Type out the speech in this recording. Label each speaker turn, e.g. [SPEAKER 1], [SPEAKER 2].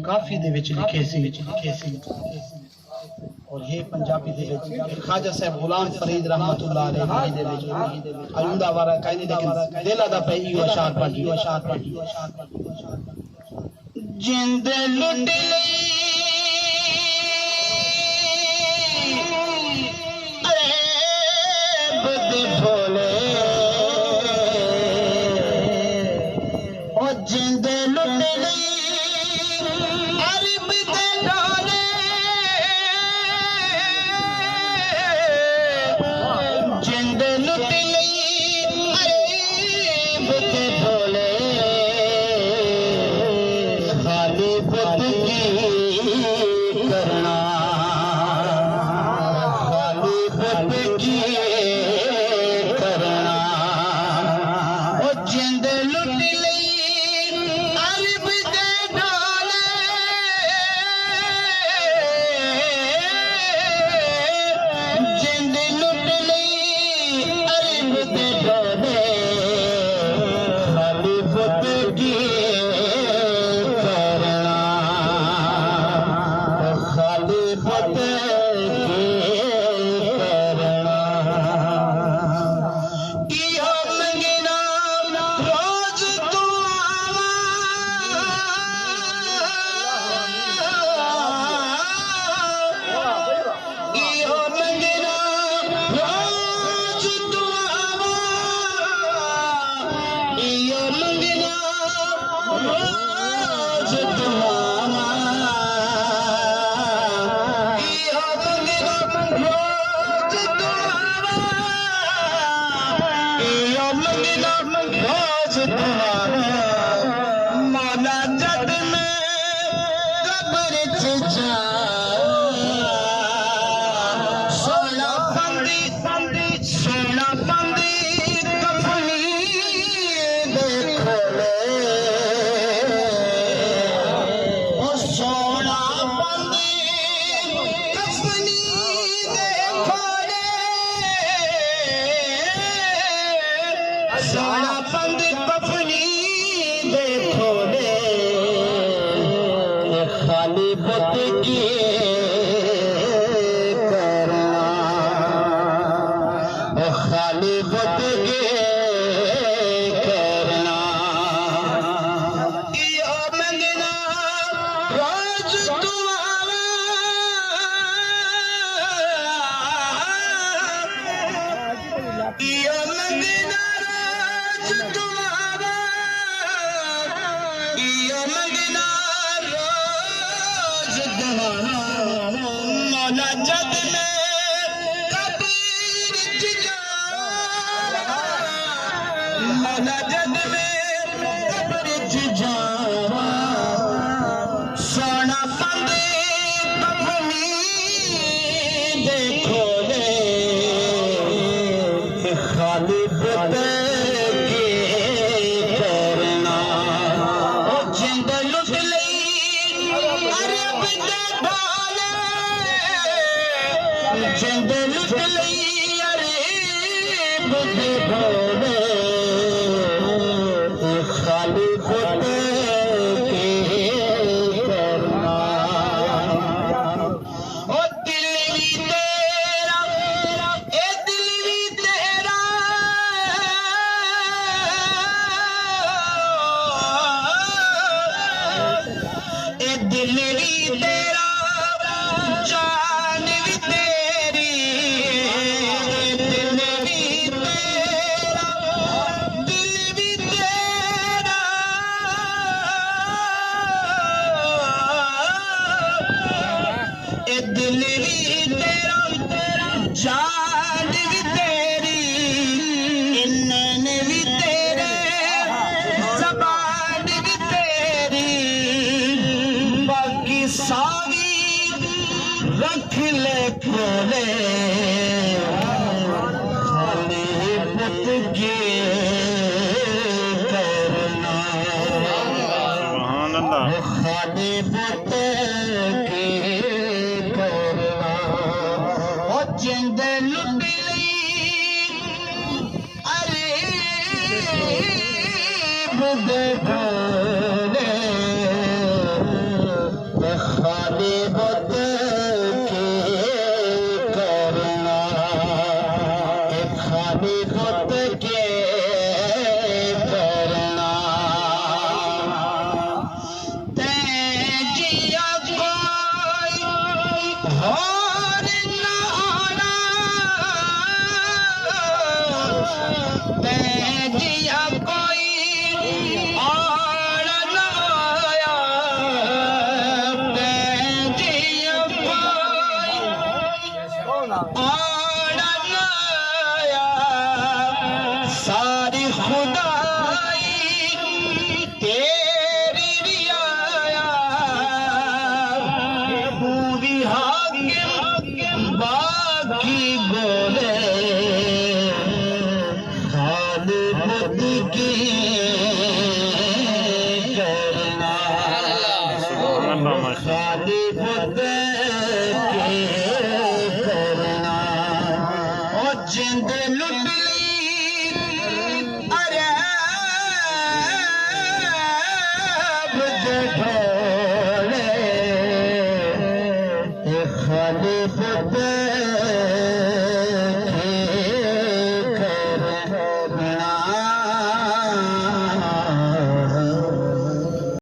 [SPEAKER 1] काफी दे विच लिखे सी और ये पंजाबी दे विच ख्वाजा साहब गुलाम फरीद रहमतुल्लाह अलैहि दे विच आयुंदा वारा कहंदे लेकिन दिला दा पे इहो अशार पढ़ी जिंद लुट लई अरे बुद्ध भोले ओ जिंद लुट लई अरब दे ढोले जिंद लुट लई अरब दे ढोले खाली बुद्ध की करना खाली बुद्ध की करना ओ जिंद लुट लई अरब दे ढोले जिंद लुट लई अरब दे ढोले खाली बुद्ध की करना खाली बुद्ध की करना इहो मंगना रोज तू इहो मंगना रोज तू इहो मंगना रोज तू इहो मंगना रोज तू इहो मंगना रोज तू मौला जद में कब्र च जा सोना बंदी कफनी देखो ले ओ सोना बंदी कफनी देखो ले सोना बंदी कफनी देखो ले खाली बुद्ध की करना ओ खाली बुद्ध की करना इहो मंगना रोज तू इहो मंगना रोज तू इहो मंगना रोज दवाना मौला जद में कब्र च जा मौला जद में कब्र च जा सोना बंदी कफनी देखो ले खाली बुद्ध की करना ओ जिंद लुट लई अरब दे ढोले जिंद लुट लई अरब दे ढोले खाली बुद्ध की करना ओ दिल भी तेरा ए दिल भी तेरा ए दिल भी तेरा जान भी तेरी दिल भी तेरा दिल भी तेरा ए दिल भी तेरा जान भी तेरी नैन भी तेरे ज़बान भी तेरी बाकी सारी रख ले खोले खाली बुद्ध की करना खाली बुद्ध की करना ओ जिंद लुट लई अरे बुद्ध